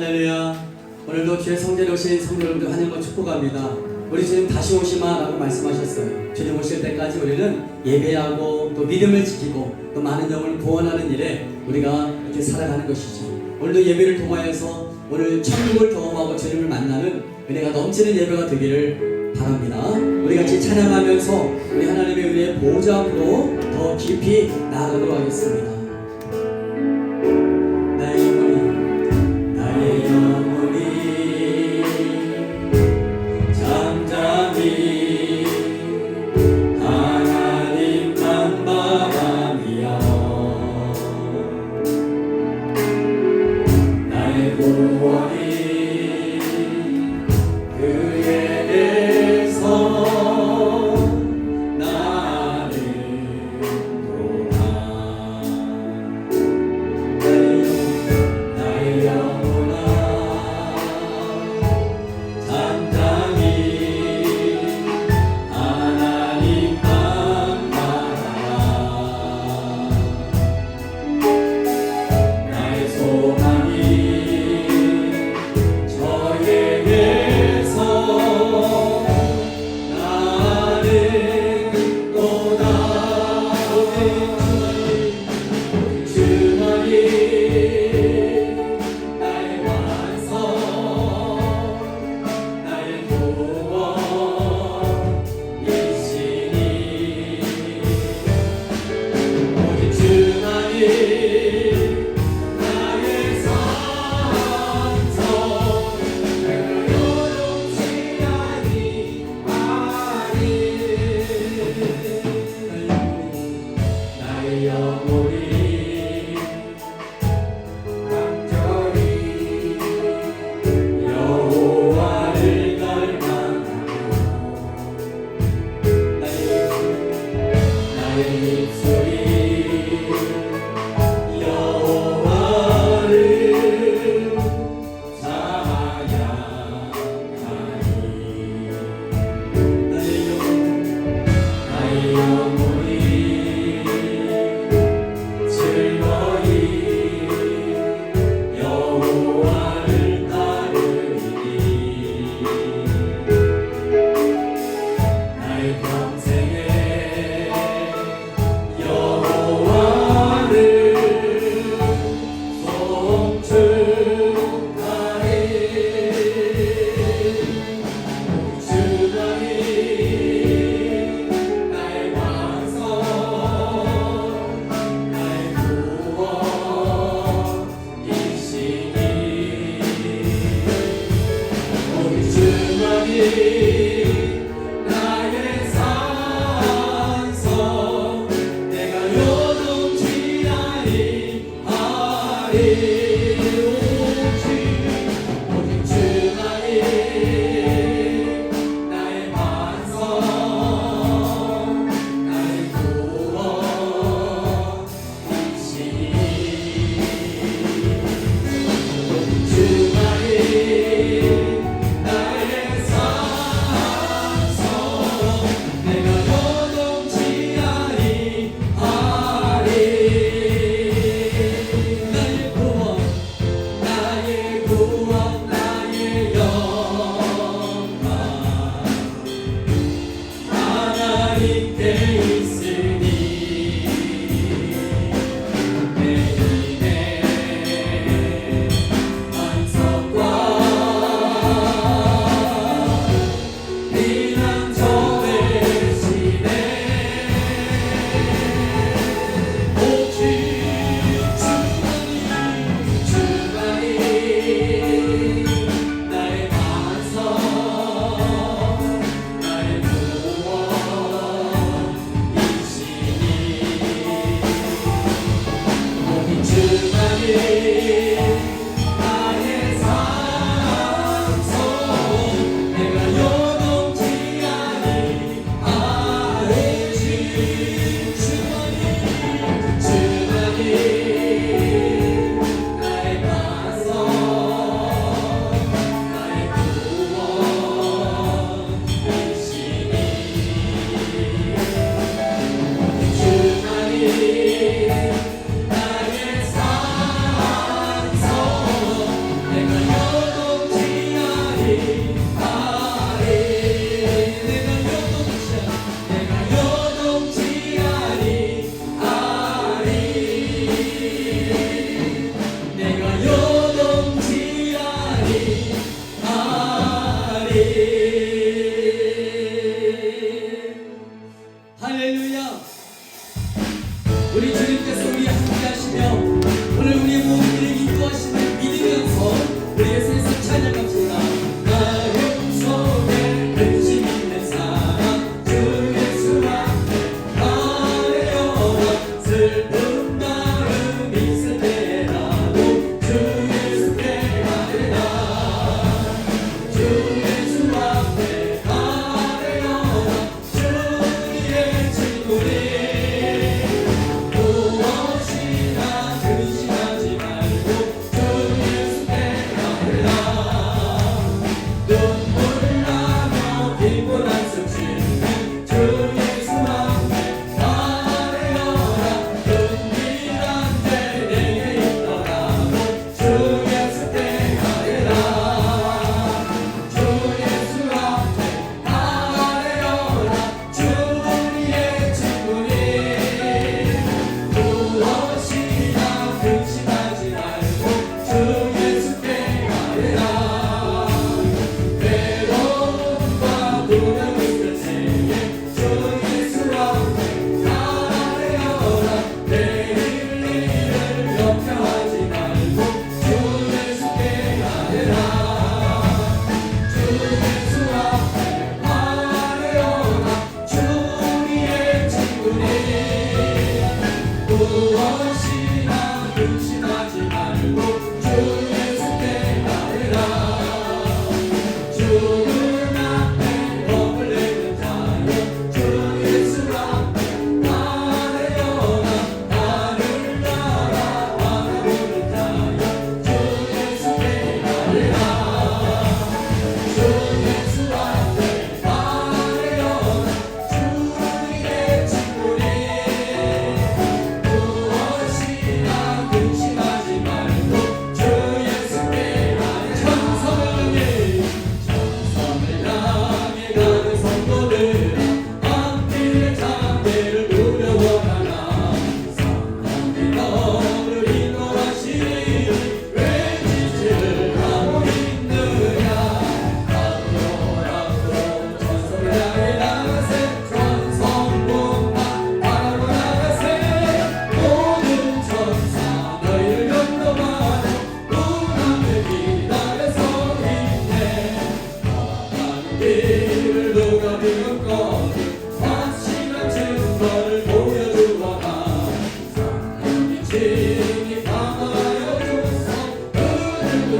할렐루야. 오늘도 주의 성전에 오신 성도 여러분들 환영과 축복합니다. 우리 주님 다시 오시마라고 말씀하셨어요. 주님 오실 때까지 우리는 예배하고 또 믿음을 지키고 또 많은 영혼을 구원하는 일에 우리가 이렇게 살아가는 것이죠. 오늘도 예배를 통하여서 오늘 천국을 경험하고 주님을 만나는 은혜가 넘치는 예배가 되기를 바랍니다. 우리 같이 찬양하면서 우리 하나님의 은혜의 보좌 앞으로 더 깊이 나아가도록 하겠습니다.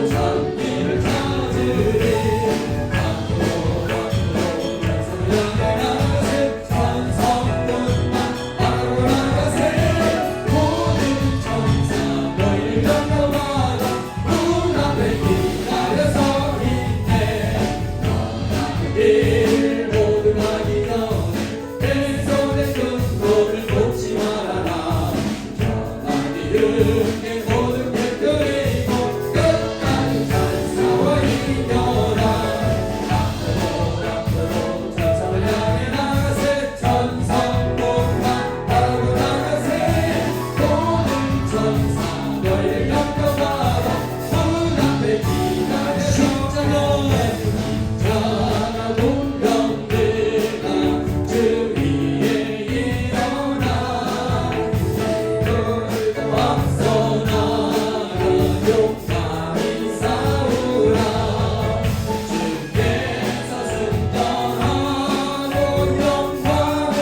장미를 찾으리 앞으로 천성을 향해 나가세 천성뿐만 바라고 나가세 모든 천사 너희를 경험하라 문 앞에 기다려서 있네 너나는 길 모두 가기 전에 내 손에 큰 돌을 놓지 말아라 전하니 은혜 모두 깨뜨리고 끝까지 잘 싸워 이겨라 앞으로 천성을 향해 나가세 천성뿐만 바라고 나가세 모든 천사 너희를 경험하라 문 앞에 기다려 십자가 동병들아 주 위에 일어나 앞서 나가 용감히 싸우라 주께서 승천하고 영광을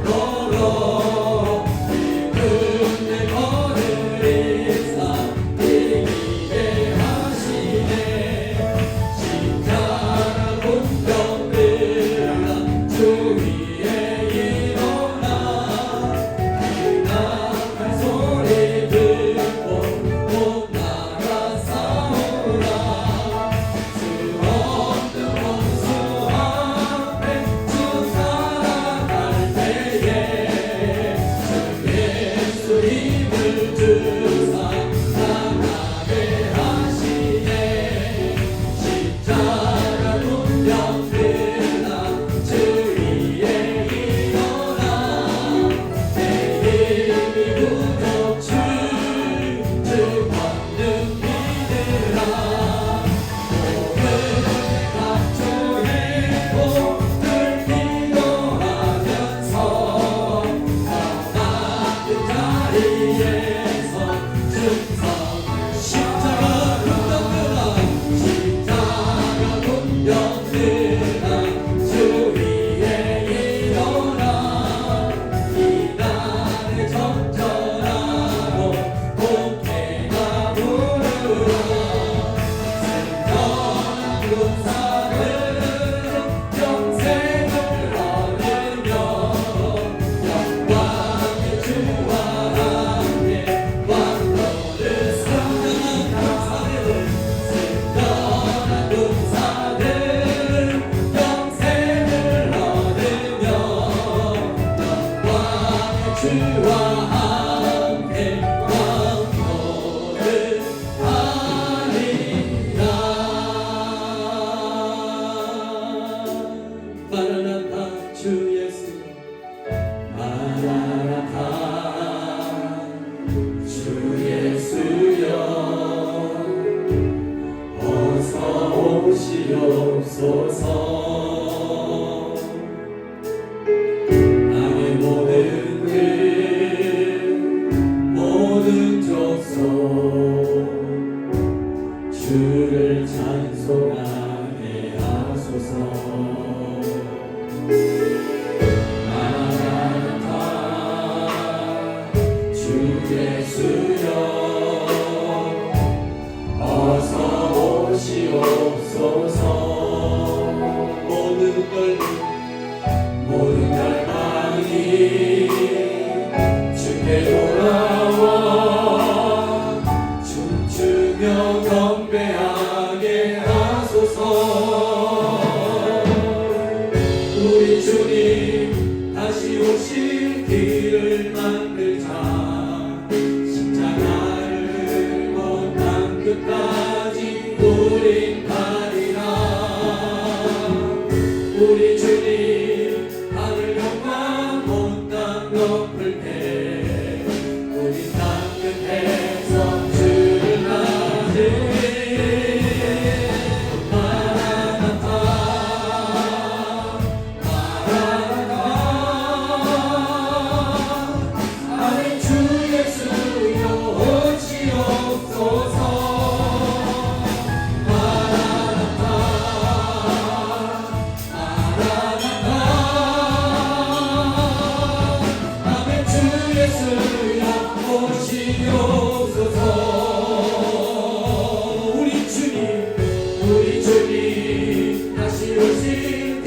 얻도록 은혜 거느리사 이기게 하시네 십자가 군병들아 주 위에 일어나 나팔 소리 듣고 못 나가 싸우라 수 없는 원수 앞에 주 살아갈 때에 주 예수 힘을 주사 나가게 하시네 십자가 군병들아 주 위에 일어나 내 힘이 부족 주 권능 믿으라 오늘 각종의 복들 기도하면서 낮은 자리에서 충성 십자가 군병들아 주 위에 일어나 이 날에 적절하고 공태가 부르라 승천한 군사들 영생을 얻으며 영광의 주와 함께 왕노를 승천한 군사들 영생을 얻으며 영광의 주와 함께 왕노를 하리라 마라나타 주 예수여 마라나타 주 예수여 어서 오시옵소서 땅의 모든 길 모든 족속 주를 찬송하게 하소서 마라나타 주 예수여 어서 오시옵소서 모든 열방이 주께 돌아와 춤추며 경배하게 하소서 우리 주님 다시 오실 길을 만들자 십자가를 못 땅 끝까지 우린 가리라 우리 주님 하늘 영광 온 땅 덮을 때 우리 땅 끝에서 주를 나으리 마라나타 마라나타 아멘 주 예수여 오시옵소서 마라나타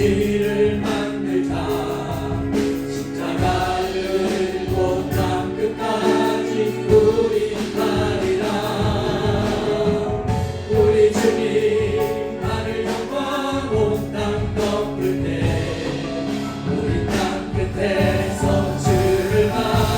길을 만들자. 십자가를 곧 땅 끝까지 우리 가리라. 우리 주님 하늘 영광 온 땅 덮을 때 우리 땅 끝에서 주를 맞으리.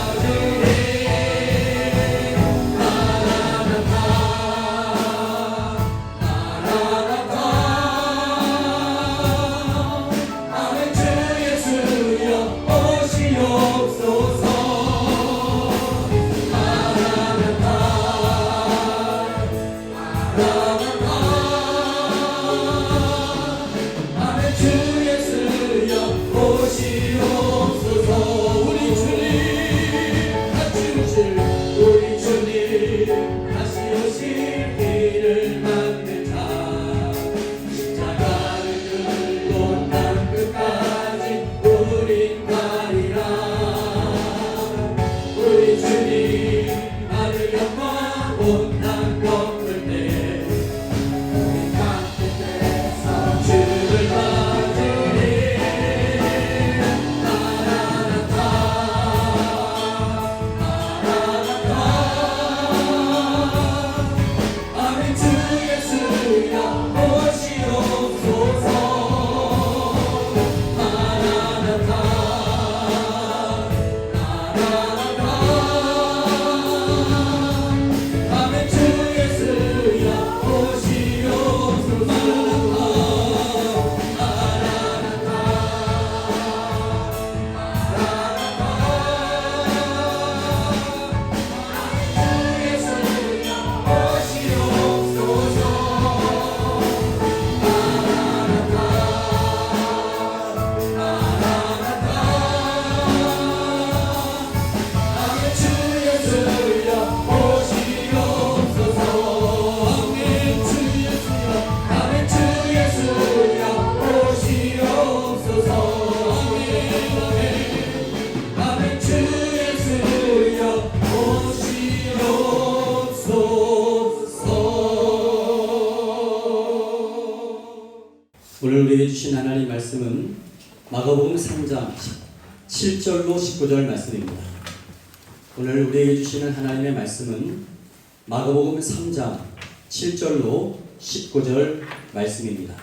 오늘 우리에게 주신 하나님 말씀은 마가복음 3장 7절로 19절 말씀입니다. 오늘 우리에게 주시는 하나님의 말씀은 마가복음 3장 7절로 19절 말씀입니다.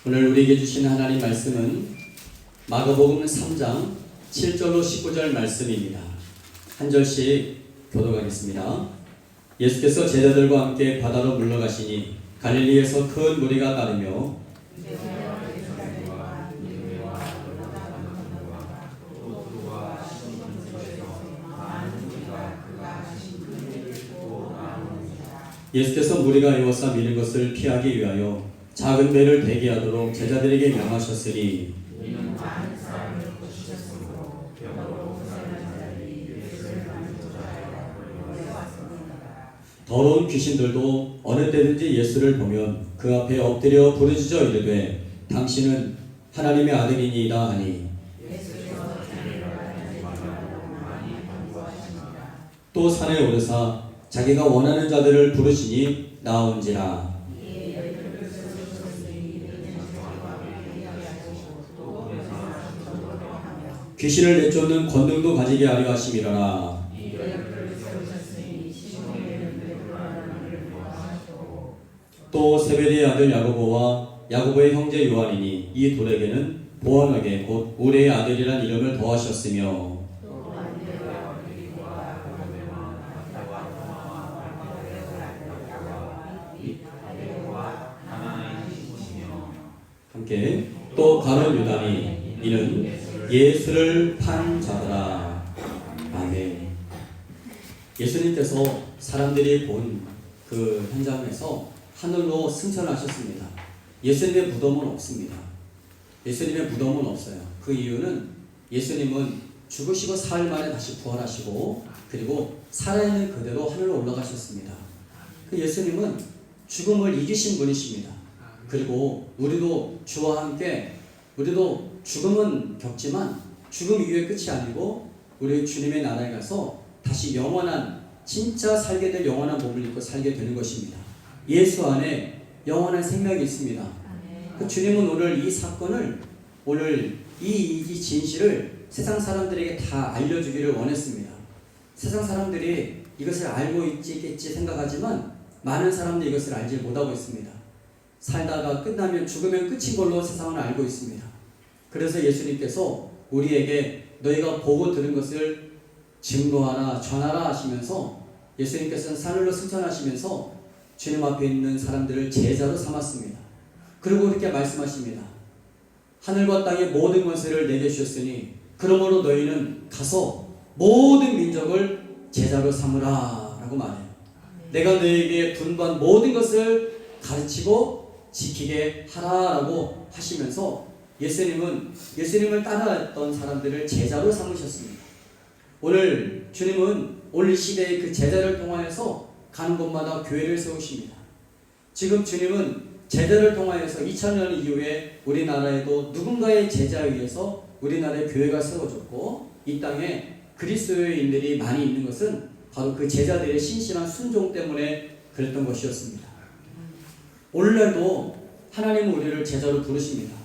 오늘 우리에게 주시는 하나님 말씀은 마가복음 3장 7절로 19절 말씀입니다. 한 절씩 교독하겠습니다. 예수께서 제자들과 함께 바다로 물러가시니 갈릴리에서 큰 무리가 따르며 예수께서 무리가 에워싸 미는 것을 피하기 위하여 작은 배를 대기하도록 제자들에게 명하셨으니 더러운 귀신들도 어느 때든지 예수를 보면 그 앞에 엎드려 부르짖어 이르되 당신은 하나님의 아들이니이다 하니 또 산에 오르사 자기가 원하는 자들을 부르시니 나온지라. 귀신을 내쫓는 권능도 가지게 하려 하심이라. 또 세베대의 아들 야고보와 야고보의 형제 요한이니 이 둘에게는 보아하게 곧 우레의 아들이란 이름을 더하셨으며 함께 또 가룟 유다니 이는 예수를 판 자더라. 아멘. 예수님께서 사람들이 본 그 현장에서 하늘로 승천하셨습니다. 예수님의 무덤은 없습니다. 예수님의 무덤은 없어요. 그 이유는 예수님은 죽으시고 사흘 만에 다시 부활하시고 그리고 살아있는 그대로 하늘로 올라가셨습니다. 그 예수님은 죽음을 이기신 분이십니다. 그리고 우리도 주와 함께 우리도 죽음은 겪지만 죽음 이후의 끝이 아니고 우리 주님의 나라에 가서 다시 영원한 진짜 살게 될 영원한 몸을 입고 살게 되는 것입니다. 예수 안에 영원한 생명이 있습니다. 그 주님은 오늘 이 사건을 오늘 이 진실을 세상 사람들에게 다 알려주기를 원했습니다. 세상 사람들이 이것을 알고 있겠지 생각하지만 많은 사람들이 이것을 알지 못하고 있습니다. 살다가 끝나면 죽으면 끝인 걸로 세상은 알고 있습니다. 그래서 예수님께서 우리에게 너희가 보고 들은 것을 증거하라 전하라 하시면서 예수님께서는 산으로 승천하시면서 주님 앞에 있는 사람들을 제자로 삼았습니다. 그리고 이렇게 말씀하십니다. 하늘과 땅의 모든 권세를 내게 주셨으니 그러므로 너희는 가서 모든 민족을 제자로 삼으라 라고 말해요. 내가 너희에게 분부한 모든 것을 가르치고 지키게 하라라고 하시면서 예수님을 따라했던 사람들을 제자로 삼으셨습니다. 오늘 주님은 오늘 시대의 그 제자를 통하여서 가는 곳마다 교회를 세우십니다. 지금 주님은 제자를 통하여서 2000년 이후에 우리나라에도 누군가의 제자에 의해서 우리나라의 교회가 세워졌고 이 땅에 그리스도인들이 많이 있는 것은 바로 그 제자들의 신실한 순종 때문에 그랬던 것이었습니다. 오늘날도 하나님은 우리를 제자로 부르십니다.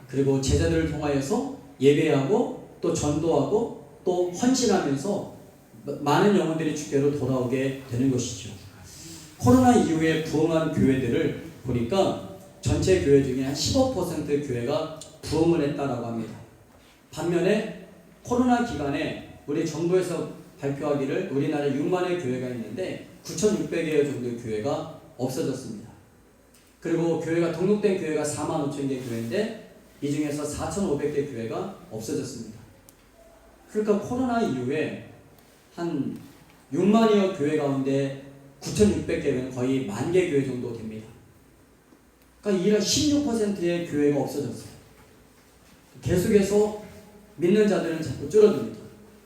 그리고 제자들을 통하여서 예배하고 또 전도하고 또 헌신하면서 많은 영혼들이 주께로 돌아오게 되는 것이죠. 코로나 이후에 부흥한 교회들을 보니까 전체 교회 중에 한 15% 교회가 부흥을 했다라고 합니다. 반면에 코로나 기간에 우리 정부에서 발표하기를 우리나라에 6만의 교회가 있는데 9,600여 정도의 교회가 없어졌습니다. 그리고 교회가 등록된 교회가 4만 5천 개 교회인데 이 중에서 4,500개 교회가 없어졌습니다. 그러니까 코로나 이후에 한 6만여 교회 가운데 9,600개는 거의 10,000개 교회 정도 됩니다. 그러니까 이런 16%의 교회가 없어졌어요. 계속해서 믿는 자들은 자꾸 줄어듭니다.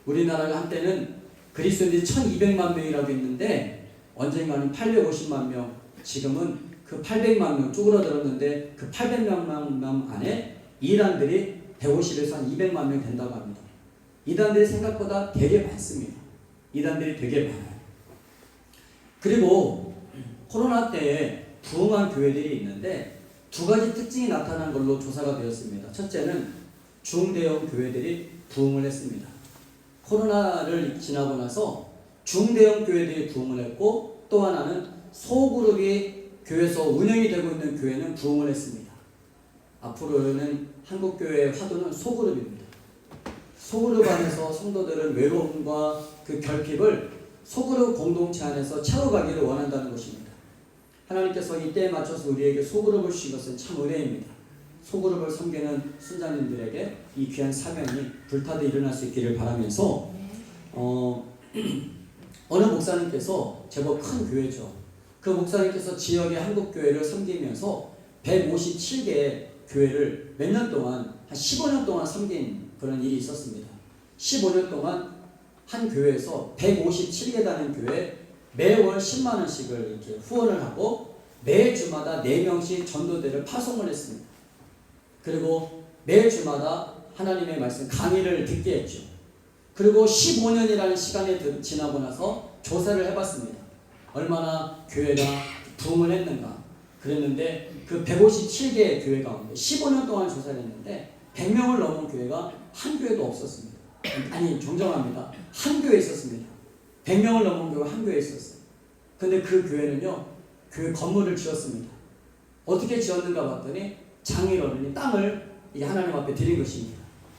우리나라가 한때는 그리스도인들이 1,200만 명이라고 했는데 언젠가는 850만 명, 지금은 그 800만 명 쪼그라들었는데 그 800만 명 안에 이단들이 150에서 한 200만 명 된다고 합니다. 이단들이 생각보다 되게 많습니다. 이단들이 되게 많아요. 그리고 코로나 때에 부흥한 교회들이 있는데 두 가지 특징이 나타난 걸로 조사가 되었습니다. 첫째는 중대형 교회들이 부흥을 했습니다. 코로나를 지나고 나서 중대형 교회들이 부흥을 했고 또 하나는 소그룹이 교회에서 운영이 되고 있는 교회는 부흥을 했습니다. 앞으로는 한국교회의 화두는 소그룹입니다. 소그룹 안에서 성도들은 외로움과 그 결핍을 소그룹 공동체 안에서 채워가기를 원한다는 것입니다. 하나님께서 이때에 맞춰서 우리에게 소그룹을 주신 것은 참 은혜입니다. 소그룹을 섬기는 순자님들에게 이 귀한 사명이 불타듯 일어날 수 있기를 바라면서 어느 목사님께서 제법 큰 교회죠. 그 목사님께서 지역의 한국교회를 섬기면서 157개의 교회를 몇 년 동안 한 15년 동안 섬긴 그런 일이 있었습니다. 15년 동안 한 교회에서 157개 다닌 교회에 매월 10만 원씩을 이렇게 후원을 하고 매주마다 4명씩 전도대를 파송을 했습니다. 그리고 매주마다 하나님의 말씀 강의를 듣게 했죠. 그리고 15년이라는 시간이 지나고 나서 조사를 해봤습니다. 얼마나 교회가 부흥을 했는가. 그랬는데 그 157개의 교회 가운데 15년 동안 조사를 했는데 100명을 넘은 교회가 한 교회도 없었습니다. 아니, 정정합니다. 한 교회에 있었습니다. 100명을 넘은 교회가 한 교회에 있었어요. 근데 그 교회는요, 교회 건물을 지었습니다. 어떻게 지었는가 봤더니 장인어른이 땅을 하나님 앞에 드린 것입니다.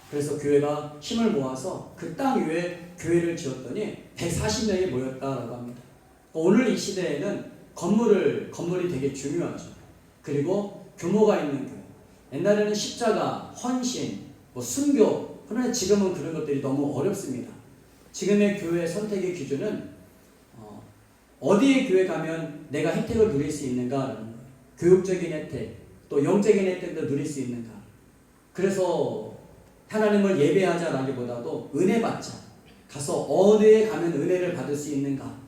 그래서 교회가 힘을 모아서 그 땅 위에 교회를 지었더니 140명이 모였다라고 합니다. 오늘 이 시대에는 건물이 되게 중요하죠. 그리고 규모가 있는 교회. 옛날에는 십자가, 헌신, 순교. 그러나 지금은 그런 것들이 너무 어렵습니다. 지금의 교회 선택의 기준은 어디에 교회 가면 내가 혜택을 누릴 수 있는가, 교육적인 혜택, 또 영적인 혜택도 누릴 수 있는가. 그래서 하나님을 예배하자라기보다도 은혜 받자. 가서 어디에 가면 은혜를 받을 수 있는가.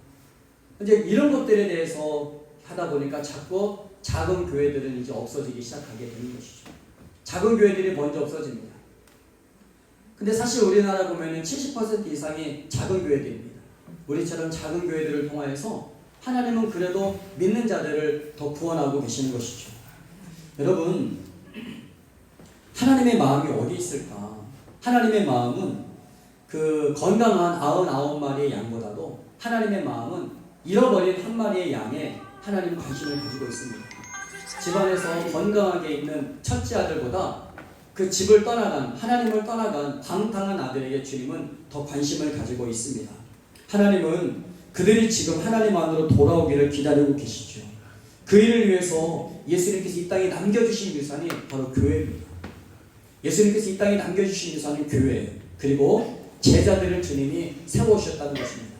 이제 이런 것들에 대해서 하다 보니까 자꾸 작은 교회들은 이제 없어지기 시작하게 되는 것이죠. 작은 교회들이 먼저 없어집니다. 근데 사실 우리나라 보면은 70% 이상이 작은 교회들입니다. 우리처럼 작은 교회들을 통하여서 하나님은 그래도 믿는 자들을 더 구원하고 계시는 것이죠. 여러분, 하나님의 마음이 어디 있을까? 하나님의 마음은 그 건강한 99마리의 양보다도 하나님의 마음은 잃어버린 한 마리의 양에 하나님 관심을 가지고 있습니다. 집안에서 건강하게 있는 첫째 아들보다 그 집을 떠나간, 하나님을 떠나간 방탕한 아들에게 주님은 더 관심을 가지고 있습니다. 하나님은 그들이 지금 하나님 안으로 돌아오기를 기다리고 계시죠. 그 일을 위해서 예수님께서 이 땅에 남겨주신 유산이 바로 교회입니다. 예수님께서 이 땅에 남겨주신 유산은 교회예요. 그리고 제자들을 주님이 세워주셨다는 것입니다.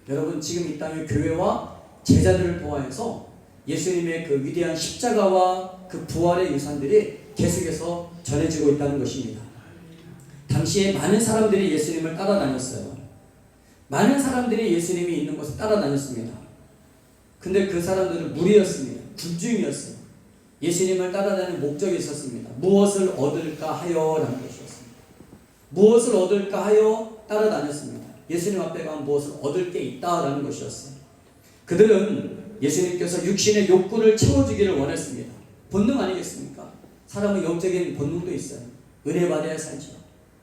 여러분, 지금 이 땅의 교회와 제자들을 통하여서 예수님의 그 위대한 십자가와 그 부활의 유산들이 계속해서 전해지고 있다는 것입니다. 당시에 많은 사람들이 예수님을 따라다녔어요. 많은 사람들이 예수님이 있는 곳에 따라다녔습니다. 근데 그 사람들은 무리였습니다. 군중이었어요. 예수님을 따라다니는 목적이 있었습니다. 무엇을 얻을까 하여 라는 것이었습니다. 무엇을 얻을까 하여 따라다녔습니다. 예수님 앞에 가면 무엇을 얻을 게 있다라는 것이었어요. 그들은 예수님께서 육신의 욕구를 채워주기를 원했습니다. 본능 아니겠습니까? 사람은 영적인 본능도 있어요. 은혜 받아야 살죠.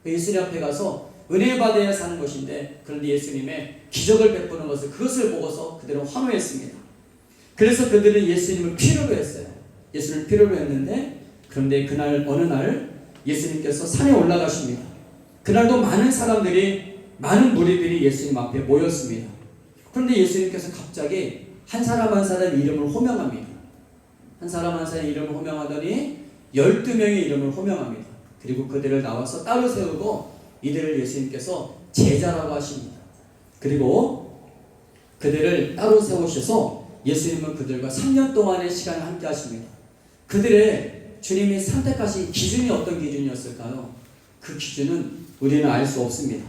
예수님 앞에 가서 은혜 받아야 사는 것인데, 그런데 예수님의 기적을 베푸는 것을, 그것을 보고서 그들은 환호했습니다. 그래서 그들은 예수님을 필요로 했어요. 예수님을 필요로 했는데, 그런데 그날 어느 날 예수님께서 산에 올라가십니다. 그날도 많은 사람들이, 많은 무리들이 예수님 앞에 모였습니다. 그런데 예수님께서 갑자기 한 사람 한 사람 이름을 호명합니다. 한 사람 한 사람 이름을 호명하더니 12명의 이름을 호명합니다. 그리고 그들을 나와서 따로 세우고 이들을 예수님께서 제자라고 하십니다. 그리고 그들을 따로 세우셔서 예수님은 그들과 3년 동안의 시간을 함께 하십니다. 그들의 주님이 선택하신 기준이 어떤 기준이었을까요? 그 기준은 우리는 알 수 없습니다.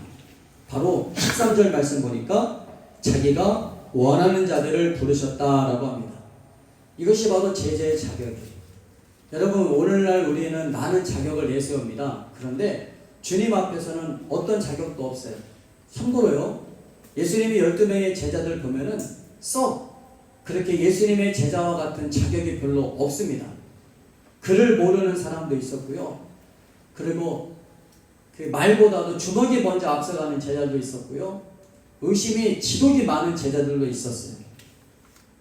바로 13절 말씀 보니까 자기가 원하는 자들을 부르셨다라고 합니다. 이것이 바로 제자의 자격이에요. 여러분, 오늘날 우리는 많은 자격을 내세웁니다. 그런데 주님 앞에서는 어떤 자격도 없어요. 참고로요, 예수님이 12명의 제자들 보면은 그렇게 예수님의 제자와 같은 자격이 별로 없습니다. 그를 모르는 사람도 있었고요. 그리고 그 말보다도 주먹이 먼저 앞서가는 제자도 있었고요. 의심이 지독이 많은 제자들도 있었어요.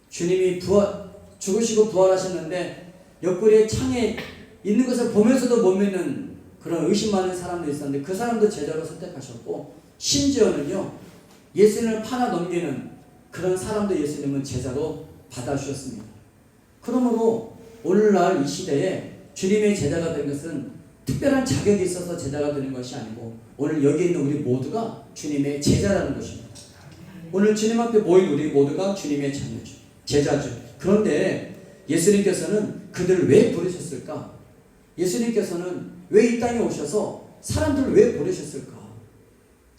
주님이 죽으시고 부활하셨는데 옆구리에 창에 있는 것을 보면서도 못 믿는 그런 의심 많은 사람도 있었는데, 그 사람도 제자로 선택하셨고, 심지어는요, 예수님을 팔아 넘기는 그런 사람도 예수님은 제자로 받아주셨습니다. 그러므로 오늘날 이 시대에 주님의 제자가 된 것은 특별한 자격이 있어서 제자가 되는 것이 아니고, 오늘 여기 있는 우리 모두가 주님의 제자라는 것입니다. 오늘 주님 앞에 모인 우리 모두가 주님의 자녀죠. 제자죠. 그런데 예수님께서는 그들을 왜 부르셨을까? 예수님께서는 왜 이 땅에 오셔서 사람들을 왜 부르셨을까?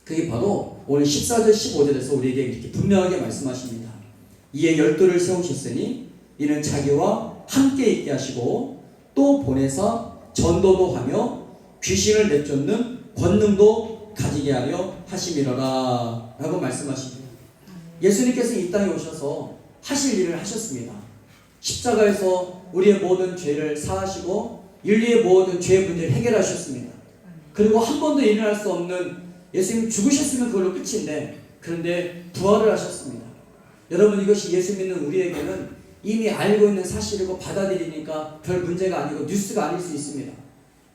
그게 바로 오늘 14절 15절에서 우리에게 이렇게 분명하게 말씀하십니다. 이에 12를 세우셨으니 이는 자기와 함께 있게 하시고 또 보내사 전도도 하며 귀신을 내쫓는 권능도 가지게 하려 하심이로라 라고 말씀하십니다. 예수님께서 이 땅에 오셔서 하실 일을 하셨습니다. 십자가에서 우리의 모든 죄를 사하시고 인류의 모든 죄의 문제를 해결하셨습니다. 그리고 한 번도 일어날 수 없는, 예수님이 죽으셨으면 그걸로 끝인데, 그런데 부활을 하셨습니다. 여러분, 이것이 예수 믿는 우리에게는 이미 알고 있는 사실이고 받아들이니까 별 문제가 아니고 뉴스가 아닐 수 있습니다.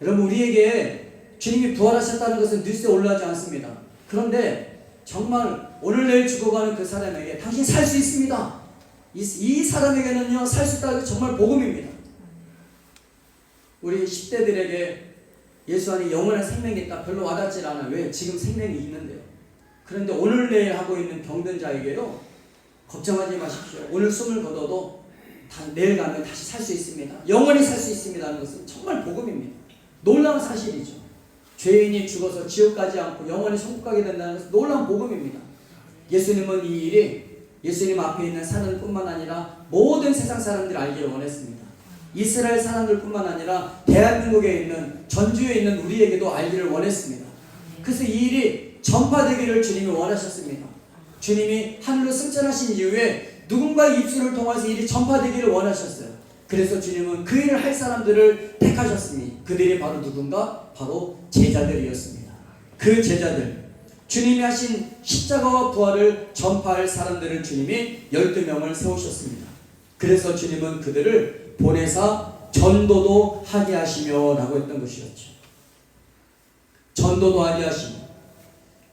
여러분, 우리에게 주님이 부활하셨다는 것은 뉴스에 올라가지 않습니다. 그런데 정말 오늘 내일 죽어가는 그 사람에게 당신 살 수 있습니다. 이 사람에게는요, 살 수 있다는 게 정말 복음입니다. 우리 10대들에게 예수 안에 영원한 생명이 있다 별로 와닿지 않아요. 왜? 지금 생명이 있는데요. 그런데 오늘 내일 하고 있는 병든 자에게도 걱정하지 마십시오. 오늘 숨을 거둬도 내일 가면 다시 살 수 있습니다. 영원히 살 수 있습니다 하는 것은 정말 복음입니다. 놀라운 사실이죠. 죄인이 죽어서 지옥 가지 않고 영원히 천국 가게 된다는 것은 놀라운 복음입니다. 예수님은 이 일이 예수님 앞에 있는 사람뿐만 아니라 모든 세상 사람들이 알기를 원했습니다. 이스라엘 사람들뿐만 아니라 대한민국에 있는, 전주에 있는 우리에게도 알기를 원했습니다. 그래서 이 일이 전파되기를 주님이 원하셨습니다. 주님이 하늘로 승천하신 이후에 누군가의 입술을 통해서 일이 전파되기를 원하셨어요. 그래서 주님은 그 일을 할 사람들을 택하셨으니 그들이 바로 누군가? 바로 제자들이었습니다. 그 제자들, 주님이 하신 십자가와 부활을 전파할 사람들을 주님이 12명을 세우셨습니다. 그래서 주님은 그들을 보내사 전도도 하게 하시며 라고 했던 것이었죠. 전도도 하게 하시며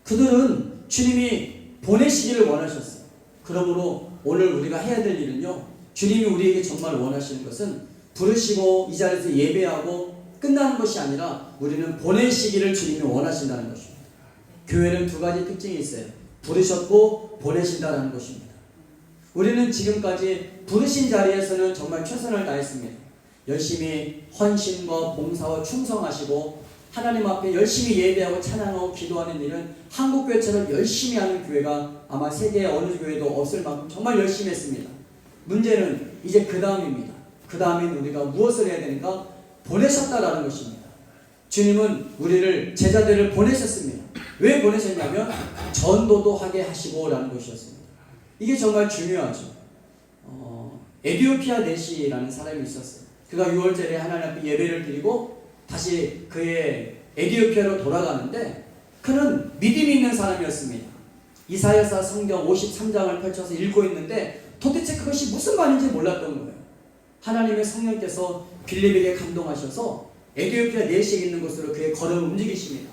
그들은 주님이 보내시기를 원하셨어요. 그러므로 오늘 우리가 해야 될 일은요, 주님이 우리에게 정말 원하시는 것은 부르시고 이 자리에서 예배하고 끝나는 것이 아니라 우리는 보내시기를 주님이 원하신다는 것입니다. 교회는 두 가지 특징이 있어요. 부르셨고 보내신다는 것입니다. 우리는 지금까지 부르신 자리에서는 정말 최선을 다했습니다. 열심히 헌신과 봉사와 충성하시고 하나님 앞에 열심히 예배하고 찬양하고 기도하는 일은 한국교회처럼 열심히 하는 교회가 아마 세계의 어느 교회도 없을 만큼 정말 열심히 했습니다. 문제는 이제 그 다음입니다. 그 다음엔 우리가 무엇을 해야 되는가? 보내셨다라는 것입니다. 주님은 우리를 제자들을 보내셨습니다. 왜 보내셨냐면 전도도 하게 하시고 라는 것이었습니다. 이게 정말 중요하죠. 에디오피아 네시라는 사람이 있었어요. 그가 6월절에 하나님 앞에 예배를 드리고 다시 그의 에디오피아로 돌아가는데 그는 믿음이 있는 사람이었습니다. 이사야서 성경 53장을 펼쳐서 읽고 있는데 도대체 그것이 무슨 말인지 몰랐던 거예요. 하나님의 성령께서 빌립에게 감동하셔서 에디오피아 내시에 있는 곳으로 그의 걸음을 움직이십니다.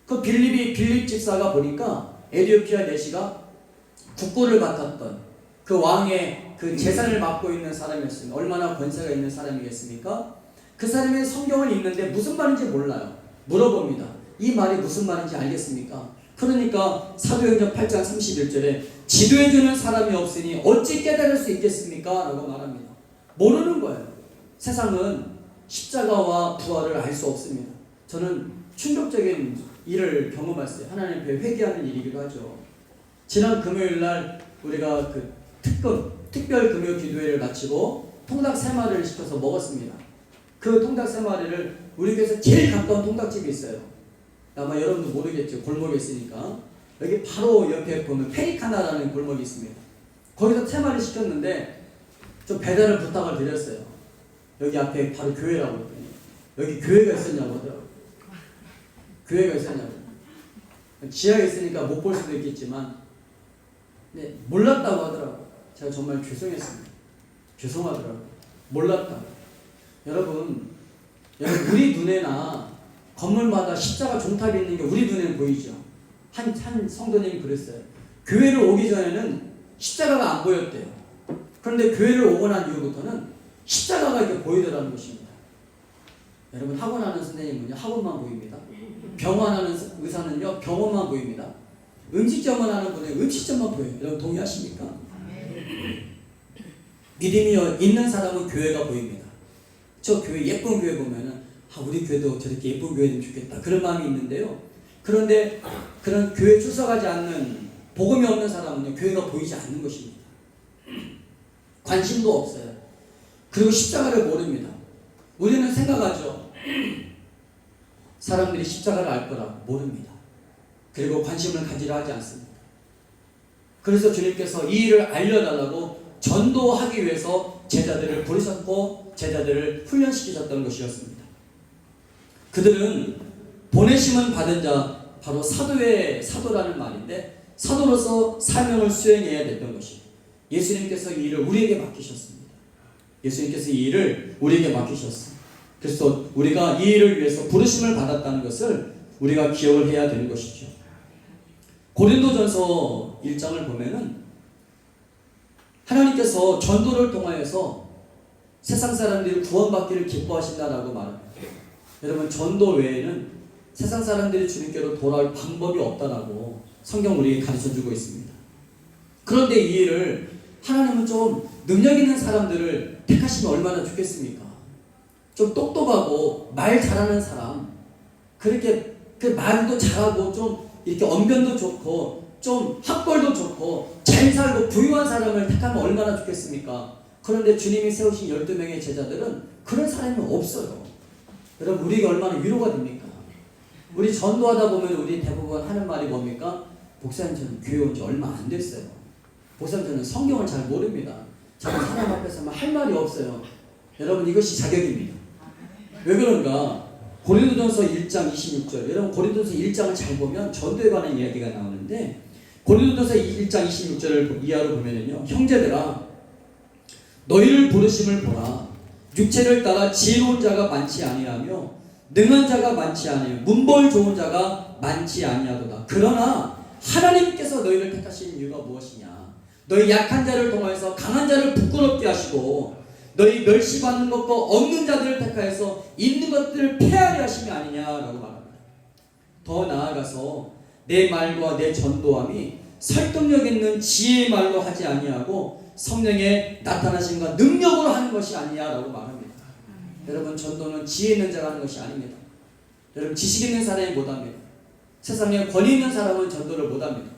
그 빌립 집사가 보니까 에디오피아 내시가 국고를 맡았던 그 왕의 그 재산을 맡고 있는 사람이었습니다. 얼마나 권세가 있는 사람이겠습니까? 그 사람의 성경을 읽는데 무슨 말인지 몰라요. 물어봅니다. 이 말이 무슨 말인지 알겠습니까? 그러니까 사도행전 8장 31절에 지도해주는 사람이 없으니 어찌 깨달을 수 있겠습니까? 라고 말합니다. 모르는 거예요. 세상은 십자가와 부활을 알 수 없습니다. 저는 충격적인 일을 경험했어요. 하나님 앞에 회개하는 일이기도 하죠. 지난 금요일날 우리가 그 특별 금요 기도회를 마치고 통닭 3마리를 시켜서 먹었습니다. 그 통닭 3마리를 우리 교회에서 제일 가까운 통닭집이 있어요. 아마 여러분도 모르겠죠. 골목에 있으니까. 여기 바로 옆에 보면 페리카나라는 골목이 있습니다. 거기서 3마리 시켰는데 좀 배달을 부탁을 드렸어요. 여기 앞에 바로 교회라고 했더니 여기 교회가 있었냐고 하더라고요. 교회가 있었냐고. 지하에 있으니까 못 볼 수도 있겠지만 네, 몰랐다고 하더라고요. 제가 정말 죄송했습니다. 죄송하더라고요. 몰랐다고. 여러분 우리 눈에나 건물마다 십자가 종탑이 있는 게 우리 눈에는 보이죠. 한 성도님이 그랬어요. 교회를 오기 전에는 십자가가 안 보였대요. 그런데 교회를 오고 난 이후부터는 십자가가 이렇게 보이더라는 것입니다. 여러분 학원하는 선생님은요 학원만 보입니다. 병원하는 의사는요 병원만 보입니다. 음식점을 하는 분은 음식점만 보여요. 여러분 동의하십니까? 믿음이 있는 사람은 교회가 보입니다. 저 교회 예쁜 교회 보면은 우리 교회도 저렇게 예쁜 교회면 좋겠다 그런 마음이 있는데요. 그런데 그런 교회 출석하지 않는 복음이 없는 사람은요 교회가 보이지 않는 것입니다. 관심도 없어요. 그리고 십자가를 모릅니다. 우리는 생각하죠. 사람들이 십자가를 알 거라고 모릅니다. 그리고 관심을 가지려 하지 않습니다. 그래서 주님께서 이 일을 알려달라고 전도하기 위해서 제자들을 부르셨고 제자들을 훈련시키셨던 것이었습니다. 그들은 보내심을 받은 자 바로 사도라는 말인데 사도로서 사명을 수행해야 됐던 것입니다. 예수님께서 이 일을 우리에게 맡기셨습니다. 예수님께서 이 일을 우리에게 맡기셨습니다. 그래서 우리가 이 일을 위해서 부르심을 받았다는 것을 우리가 기억을 해야 되는 것이죠. 고린도전서 1장을 보면은 하나님께서 전도를 통하여서 세상 사람들이 구원받기를 기뻐하신다라고 말합니다. 여러분 전도 외에는 세상 사람들이 주님께로 돌아올 방법이 없다라고 성경 우리에게 가르쳐주고 있습니다. 그런데 이 일을 하나님은 좀 능력 있는 사람들을 택하시면 얼마나 좋겠습니까? 좀 똑똑하고 말 잘하는 사람, 그렇게 그 말도 잘하고 좀 이렇게 언변도 좋고 좀 학벌도 좋고 잘 살고 부유한 사람을 택하면 얼마나 좋겠습니까? 그런데 주님이 세우신 12명의 제자들은 그런 사람이 없어요. 여러분 우리가 얼마나 위로가 됩니까? 우리 전도하다 보면 우리 대부분 하는 말이 뭡니까? 목사님 저는 교회 온 지 얼마 안 됐어요. 목사님 저는 성경을 잘 모릅니다. 저는 사람 앞에서 할 말이 없어요. 여러분 이것이 자격입니다. 왜 그런가? 고린도전서 1장 26절. 여러분 고린도전서 1장을 잘 보면 전도에 관한 이야기가 나오는데 고린도전서 1장 26절을 이하로 보면은요. 형제들아 너희를 부르심을 보라. 육체를 따라 지혜로운 자가 많지 아니하며 능한 자가 많지 아니하며 문벌 좋은 자가 많지 아니하도다. 그러나 하나님께서 너희를 택하신 이유가 무엇이냐? 너희 약한 자를 통하여서 강한 자를 부끄럽게 하시고 너희 멸시받는 것과 없는 자들을 택하여서 있는 것들을 폐하려 하심이 아니냐라고 말합니다. 더 나아가서 내 말과 내 전도함이 설득력 있는 지혜의 말로 하지 아니하고 성령의 나타나심과 능력으로 하는 것이 아니냐라고 말합니다. 여러분 전도는 지혜 있는 자가 하는 것이 아닙니다. 여러분 지식 있는 사람이 못합니다. 세상에 권위 있는 사람은 전도를 못합니다.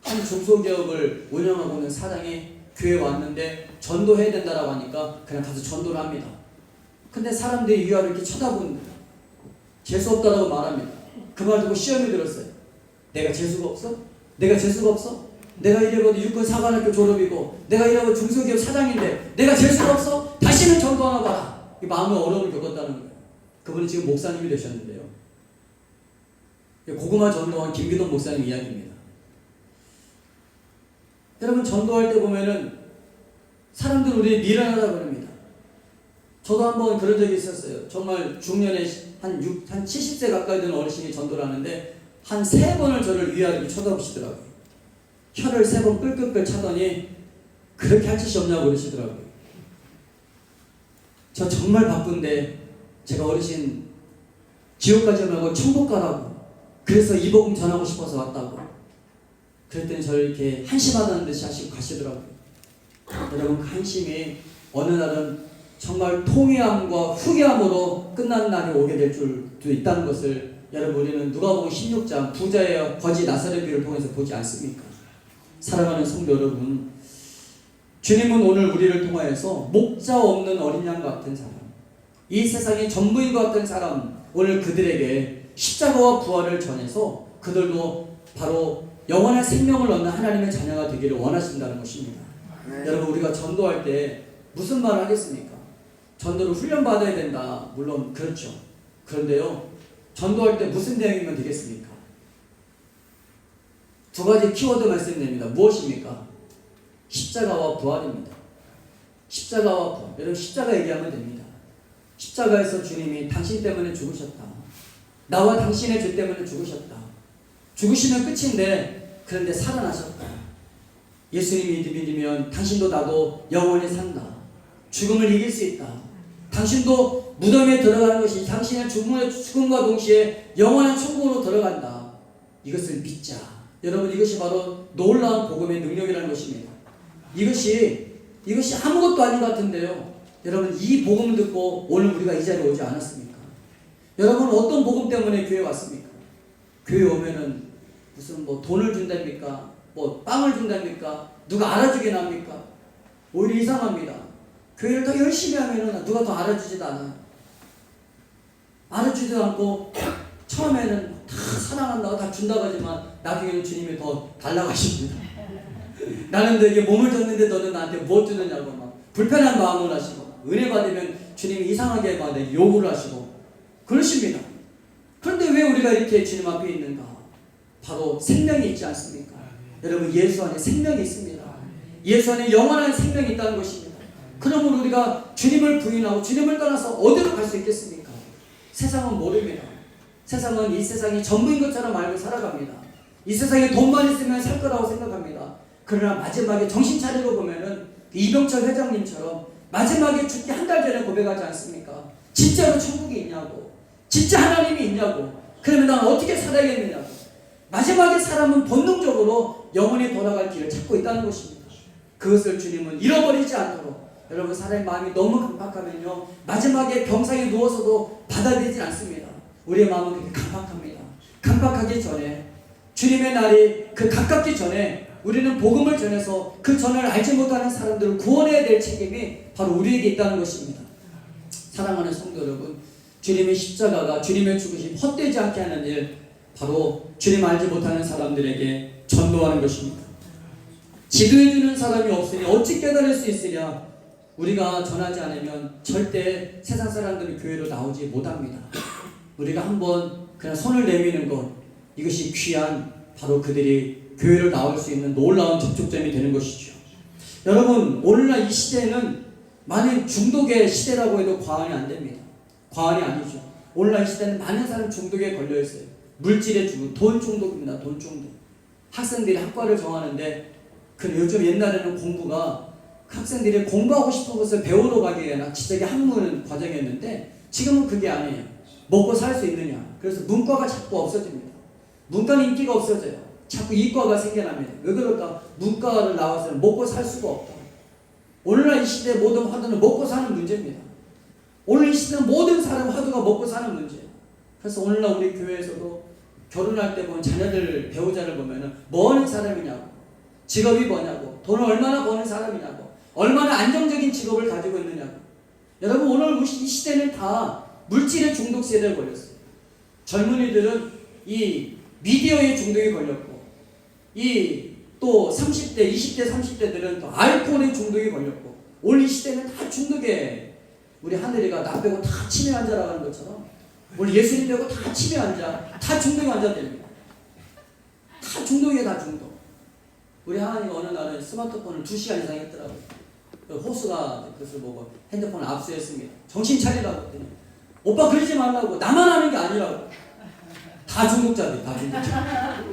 한 중소기업을 운영하고 있는 사장이 교회에 왔는데 전도해야 된다라고 하니까 그냥 가서 전도를 합니다. 근데 사람들이 위아래로 이렇게 쳐다보는데 재수없다라고 말합니다. 그 말 듣고 시험이 들었어요. 내가 재수가 없어? 내가 재수가 없어? 내가 이래봐도 육군사관학교 졸업이고 내가 이래봐도 중소기업 사장인데 내가 재수가 없어? 다시는 전도하나 봐라. 이 마음의 어려움을 겪었다는 거예요. 그분이 지금 목사님이 되셨는데요. 고구마 전도한 김기동 목사님 이야기입니다. 여러분 전도할 때 보면은 사람들 우리 미련하다 그럽니다. 저도 한번 그런 적이 있었어요. 정말 중년에 한 70세 가까이 된 어르신이 전도를 하는데 한 3번을 저를 위아래로 쳐다보시더라고요. 혀를 3번 끌끌끌 차더니 그렇게 할 짓이 없냐고 그러시더라고요. 저 정말 바쁜데 제가 어르신 지옥 가지 말고 천국 가라고 그래서 이 복음 전하고 싶어서 왔다고 그랬더니 저를 이렇게 한심하다는 듯이 하시고 가시더라고요. 여러분 그 한심이 어느 날은 정말 통회함과 후회함으로 끝나는 날이 오게 될 줄도 있다는 것을 여러분 우리는 누가복음 16장 부자의 거지 나사렛비를 통해서 보지 않습니까? 사랑하는 성도 여러분, 주님은 오늘 우리를 통하여서 목자 없는 어린 양 같은 사람, 이 세상의 전부인 것 같은 사람, 오늘 그들에게 십자가와 부활을 전해서 그들도 바로 영원한 생명을 얻는 하나님의 자녀가 되기를 원하신다는 것입니다. 여러분 우리가 전도할 때 무슨 말을 하겠습니까? 전도를 훈련받아야 된다. 물론 그렇죠. 그런데요. 전도할 때 무슨 내용이면 되겠습니까? 2가지 키워드 말씀드립니다. 무엇입니까? 십자가와 부활입니다. 십자가와 부활. 여러분 십자가 얘기하면 됩니다. 십자가에서 주님이 당신 때문에 죽으셨다. 나와 당신의 죄 때문에 죽으셨다. 죽으시면 끝인데 그런데 살아나셨다. 예수님이 믿으면 당신도 나도 영원히 산다. 죽음을 이길 수 있다. 당신도 무덤에 들어가는 것이 당신의 죽음과 동시에 영원한 천국으로 들어간다. 이것을 믿자. 여러분 이것이 바로 놀라운 복음의 능력이라는 것입니다. 이것이 아무것도 아닌 것 같은데요. 여러분 이 복음을 듣고 오늘 우리가 이 자리에 오지 않았습니까? 여러분 어떤 복음 때문에 교회에 왔습니까? 교회에 오면은 무슨 뭐 돈을 준답니까? 뭐 빵을 준답니까? 누가 알아주게 합니까? 오히려 이상합니다. 교회를 더 열심히 하면은 누가 더 알아주지도 않아요. 알아주지도 않고 처음에는 다 사랑한다고 다 준다고 하지만 나중에는 주님이 더 달라고 하십니다. 나는 너에게 몸을 줬는데 너는 나한테 뭐 주느냐고 막 불편한 마음을 하시고 은혜 받으면 주님이 이상하게 막 요구를 하시고 그러십니다. 그런데 왜 우리가 이렇게 주님 앞에 있는가? 바로 생명이 있지 않습니까? 여러분 예수 안에 생명이 있습니다. 예수 안에 영원한 생명이 있다는 것입니다. 그러면 우리가 주님을 부인하고 주님을 떠나서 어디로 갈 수 있겠습니까? 세상은 모릅니다. 세상은 이 세상이 전부인 것처럼 알고 살아갑니다. 이 세상에 돈만 있으면 살 거라고 생각합니다. 그러나 마지막에 정신 차리고 보면은 이병철 회장님처럼 마지막에 죽기 한 달 전에 고백하지 않습니까? 진짜로 천국이 있냐고, 진짜 하나님이 있냐고, 그러면 난 어떻게 살아야겠느냐고. 마지막에 사람은 본능적으로 영원히 돌아갈 길을 찾고 있다는 것입니다. 그것을 주님은 잃어버리지 않도록, 여러분 사람의 마음이 너무 강박하면요 마지막에 병상에 누워서도 받아들이지 않습니다. 우리의 마음은 그렇게 강박합니다. 강박하기 전에 주님의 날이 가깝기 전에 우리는 복음을 전해서 그 전을 알지 못하는 사람들을 구원해야 될 책임이 바로 우리에게 있다는 것입니다. 사랑하는 성도 여러분, 주님의 십자가가, 주님의 죽으심 헛되지 않게 하는 일, 바로 주님 알지 못하는 사람들에게 전도하는 것입니다. 지도해주는 사람이 없으니 어찌 깨달을 수 있으랴. 우리가 전하지 않으면 절대 세상 사람들은 교회로 나오지 못합니다. 우리가 한번 그냥 손을 내미는 것, 이것이 귀한 바로 그들이 교회로 나올 수 있는 놀라운 접촉점이 되는 것이죠. 여러분, 오늘날 이 시대는 많은 중독의 시대라고 해도 과언이 안 됩니다. 과언이 아니죠. 오늘날 이 시대는 많은 사람 중독에 걸려 있어요. 물질의 중독, 돈 중독입니다. 돈 중독. 학생들이 학과를 정하는데 요즘 옛날에는 공부가 학생들이 공부하고 싶은 것을 배우러 가기 위한 지적의 학문 과정이었는데 지금은 그게 아니에요. 먹고 살 수 있느냐. 그래서 문과가 자꾸 없어집니다. 문과는 인기가 없어져요. 자꾸 이과가 생겨납니다. 왜 그럴까? 문과를 나와서는 먹고 살 수가 없다. 오늘날 이 시대의 모든 화두는 먹고 사는 문제입니다. 오늘 이 시대는 모든 사람 화두가 먹고 사는 문제예요. 그래서 오늘날 우리 교회에서도 결혼할 때 보면 자녀들 배우자를 보면은 뭐 하는 사람이냐고, 직업이 뭐냐고, 돈을 얼마나 버는 사람이냐고, 얼마나 안정적인 직업을 가지고 있느냐고. 여러분, 오늘 이 시대는 다 물질의 중독 세대에 걸렸어요. 젊은이들은 이 미디어의 중독에 걸렸고, 또 30대, 20대, 30대들은 또 알코올의 중독에 걸렸고, 오늘 이 시대는 다 중독에, 우리 하늘이가 나 빼고 다 치매 환자라고 하는 것처럼 오늘 예수님 빼고 다 치매 환자, 다 중독 환자들입니다. 다 중독이에요, 다 중독. 우리 하나님이 어느 날은 스마트폰을 2시간 이상 했더라고요. 호수가 그것을 보고 핸드폰을 압수했습니다. 정신 차리라고 했더니, 오빠 그러지 말라고, 나만 하는 게 아니라고. 다 중독자들, 다 중독자.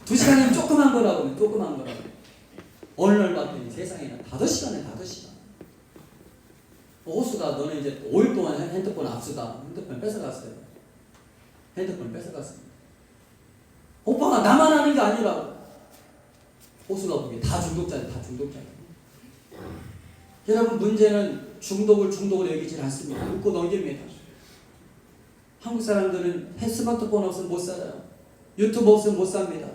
2시간이면 조그만 거라고, 조그만 거라고. 어느 날 봤더니 세상에는 5시간에 5시간. 호수가 너는 이제 5일 동안 핸드폰 압수다. 핸드폰 뺏어갔어요. 핸드폰 뺏어갔습니다. 오빠가 나만 하는 게 아니라고. 호수가 보기에 다 중독자들, 다 중독자들. 여러분, 문제는 중독으로 여기질 않습니다. 웃고 넘깁니다. 한국 사람들은 스마트폰 없으면 못 살아요. 유튜브 없으면 못 삽니다.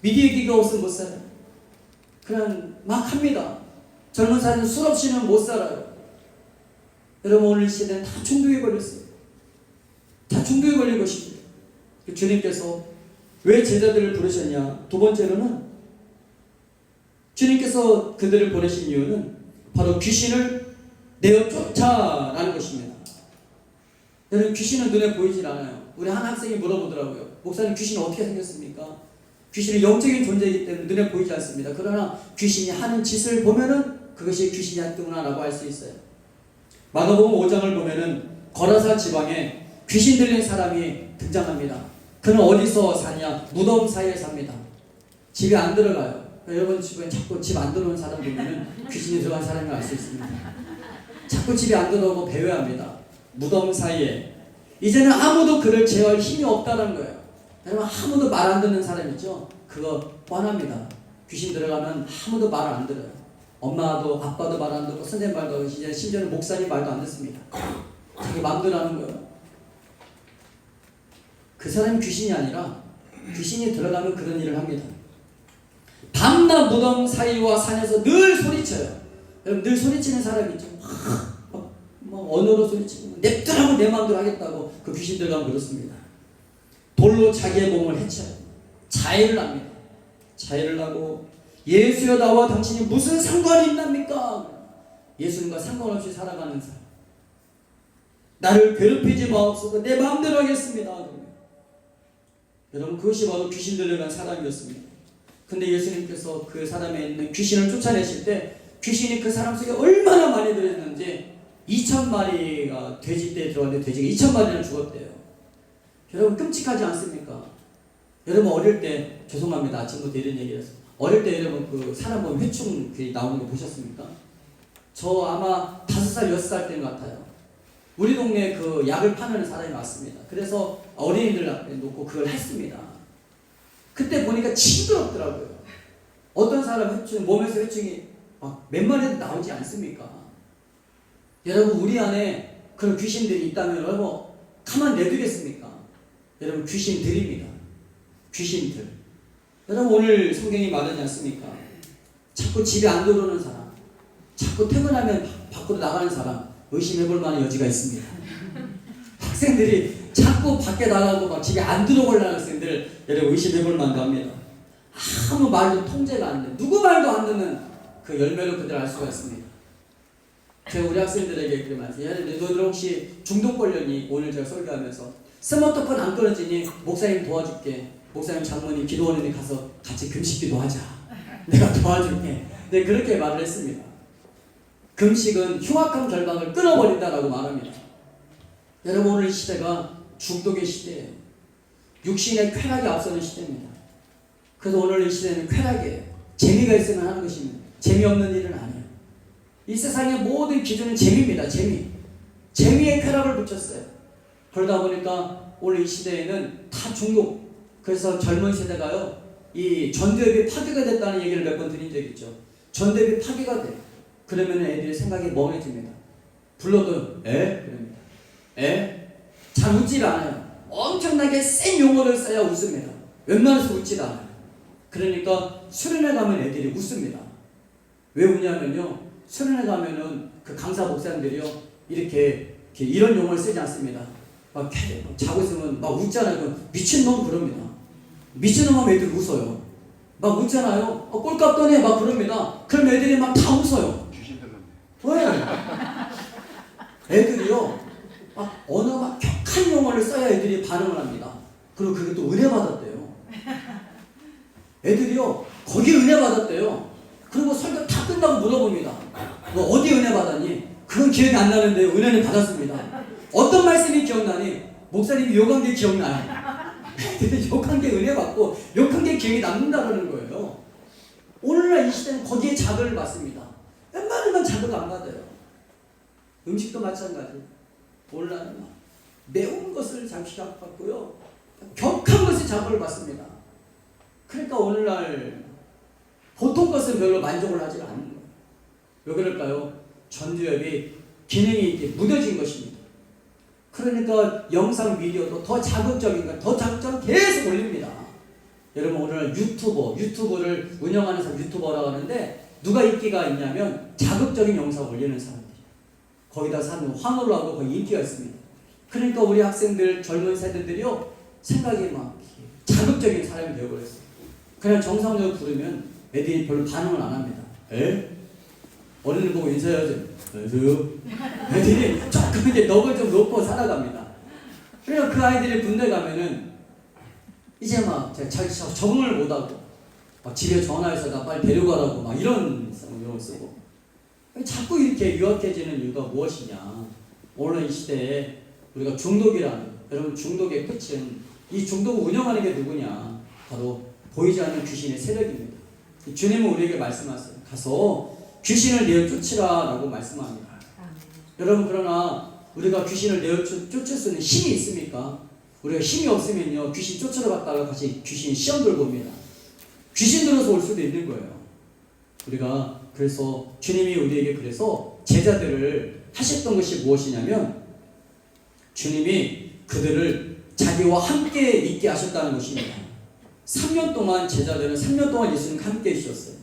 미디어 기가 없으면 못 살아요. 그냥 막 합니다. 젊은 사람은 술 없이는 못 살아요. 여러분, 오늘 시대는 다 중독에 걸렸어요. 다 중독에 걸린 것입니다. 주님께서 왜 제자들을 부르셨냐? 두 번째로는 주님께서 그들을 보내신 이유는 바로 귀신을 내어 쫓아라는 것입니다. 여러분, 귀신은 눈에 보이질 않아요. 우리 한 학생이 물어보더라고요. 목사님, 귀신은 어떻게 생겼습니까? 귀신은 영적인 존재이기 때문에 눈에 보이지 않습니다. 그러나 귀신이 하는 짓을 보면은 그것이 귀신이 했구나라고 할 수 있어요. 마가복음 5장을 보면은 거라사 지방에 귀신 들린 사람이 등장합니다. 그는 어디서 사냐? 무덤 사이에 삽니다. 집에 안 들어가요. 여러분 집에 자꾸 집 안 들어오는 사람 보면은 귀신이 들어간 사람을 알 수 있습니다. 자꾸 집에 안 들어오고 배회합니다. 무덤 사이에. 이제는 아무도 그를 제어할 힘이 없다는 거예요. 여러분, 아무도 말 안 듣는 사람 있죠? 그거 뻔합니다. 귀신 들어가면 아무도 말을 안 들어요. 엄마도 아빠도 말 안 듣고 선생님 말도, 이제 심지어는 목사님 말도 안 듣습니다. 자기 마음대로 하는 거예요. 그 사람이 귀신이 아니라 귀신이 들어가면 그런 일을 합니다. 밤낮 무덤 사이와 산에서 늘 소리쳐요. 여러분, 늘 소리치는 사람이 있죠. 막 언어로 소리치고 냅두라고 내 마음대로 하겠다고 그 귀신 들어가면 그렇습니다. 돌로 자기의 몸을 해쳐요. 자해를 합니다. 자해를 하고, 예수여 나와 당신이 무슨 상관이 있납니까? 예수님과 상관없이 살아가는 사람. 나를 괴롭히지 마옵소서. 내 마음대로 하겠습니다. 여러분, 그것이 바로 귀신 들려간 사람이었습니다. 근데 예수님께서 그 사람에 있는 귀신을 쫓아내실 때 귀신이 그 사람 속에 얼마나 많이 들었는지 2,000마리가 돼지떼에 들어왔는데 돼지가 2,000마리는 죽었대요. 여러분, 끔찍하지 않습니까? 여러분, 어릴 때, 죄송합니다. 아침부터 이런 얘기를 해서. 어릴 때 여러분 그 사람 보면 회충 나오는 거 보셨습니까? 저 아마 5살, 6살 때인 것 같아요. 우리 동네에 그 약을 파는 사람이 왔습니다. 그래서 어린이들 앞에 놓고 그걸 했습니다. 그때 보니까 징그럽더라고요. 어떤 사람 회충, 몸에서 회충이 막 몇 마리도 나오지 않습니까? 여러분, 우리 안에 그런 귀신들이 있다면 여러분 가만 내두겠습니까? 여러분, 귀신들입니다. 귀신들. 여러분, 오늘 성경이 말하지 않습니까? 자꾸 집에 안 들어오는 사람, 자꾸 퇴근하면 밖으로 나가는 사람, 의심해볼 만한 여지가 있습니다. 학생들이 자꾸 밖에 나가고 막 집에 안 들어오려는 학생들, 여러분 의심해볼 만도 합니다. 아무 말도 통제가 안 돼. 누구 말도 안 듣는 그 열매로 그들 알 수가 있습니다. 제가 우리 학생들에게 그렇게 말해요. 너희들 혹시 중독 걸렸니? 오늘 제가 설교하면서 스마트폰 안 끊어지니 목사님 도와줄게. 목사님 장모님 기도원에 가서 같이 금식 기도하자. 내가 도와줄게. 네, 그렇게 말을 했습니다. 금식은 흉악한 결박을 끊어버린다라고 말합니다. 여러분, 오늘 시대가 중독의 시대예요. 육신의 쾌락이 앞서는 시대입니다. 그래서 오늘 이 시대는 쾌락이에요. 재미가 있으면 하는 것입니다. 재미없는 일은 아니에요. 이 세상의 모든 기준은 재미입니다. 재미의 쾌락을 붙였어요. 그러다 보니까 오늘 이 시대에는 다 중독. 그래서 젊은 세대가요, 이 전두엽이 파괴가 됐다는 얘기를 몇 번 드린 적 있죠. 전두엽이 파괴가 돼요. 그러면 애들이 생각이 멍해집니다. 불러도 그럽니다. 잘 웃질 않아요. 엄청나게 센 용어를 써야 웃습니다. 웬만해서 웃질 않아요. 그러니까 수련회 가면 애들이 웃습니다. 왜 웃냐면요, 수련회 가면은 그 강사 목사님들이요, 이렇게 이런 용어를 쓰지 않습니다. 막 자고 있으면 막 웃잖아요. 미친놈 그럽니다. 미친놈 하면 애들 웃어요. 막 웃잖아요. 꼴값 떠네 막 그럽니다. 그럼 애들이 막 다 웃어요. 왜? 애들이요, 막 어느 막 격한 용어를 써야 애들이 반응을 합니다. 그리고 그게 또 은혜 받았대요. 애들이요, 거기 은혜 받았대요. 그리고 설교 다 끝나고 물어봅니다. 너 어디 은혜 받았니? 그건 기억이 안 나는데 은혜는 받았습니다. 어떤 말씀이 기억나니? 목사님이 욕한 게 기억나요. 욕한 게 은혜 받고 욕한 게 기억이 남는다는 거예요. 오늘날 이 시대는 거기에 자극을 받습니다. 웬만한 건 자극 안 받아요. 음식도 마찬가지. 오늘날은 매운 것을 자극받고요, 격한 것에 자극을 받습니다. 그러니까 오늘날 보통 것은 별로 만족을 하지 않는 거예요. 왜 그럴까요? 전두엽이 기능이 있게 무뎌진 것입니다. 그러니까 영상 미디어도 더 자극적인 거, 더 자극적인 계속 올립니다. 여러분, 오늘 유튜브를 운영하는 사람 유튜버라고 하는데, 누가 인기가 있냐면 자극적인 영상 올리는 사람들. 거기다 사는 환호를 하고 거기 인기가 있습니다. 그러니까 우리 학생들, 젊은 세대들이요, 생각이 막 자극적인 사람이 되어버렸어요. 그냥 정상적으로 부르면 애들이 별로 반응을 안 합니다. 어른을 보고 인사해야지. 안녕하세요. 애들이 조금 이제 넋을 좀 놓고 살아갑니다. 그래서 그 아이들이 군대 가면은 이제 막 자기 적응을 못하고 막 집에 전화해서 나 빨리 데려가라고 막 이런 걸 쓰고, 자꾸 이렇게 유학해지는 이유가 무엇이냐? 오늘 이 시대에 우리가 중독이라는, 여러분, 중독의 끝은, 이 중독을 운영하는 게 누구냐? 바로 보이지 않는 귀신의 세력입니다. 주님은 우리에게 말씀하세요. 가서 귀신을 내어 쫓으라라고 말씀합니다. 여러분, 그러나 우리가 귀신을 내어 쫓을 수 있는 힘이 있습니까? 우리가 힘이 없으면요, 귀신 쫓으러 갔다가 다시 귀신 시험 들어봅니다. 귀신 들어서 올 수도 있는 거예요. 우리가 그래서 주님이 우리에게 그래서 제자들을 하셨던 것이 무엇이냐면, 주님이 그들을 자기와 함께 있게 하셨다는 것입니다. 3년 동안 제자들은 3년 동안 예수님과 함께 있었어요.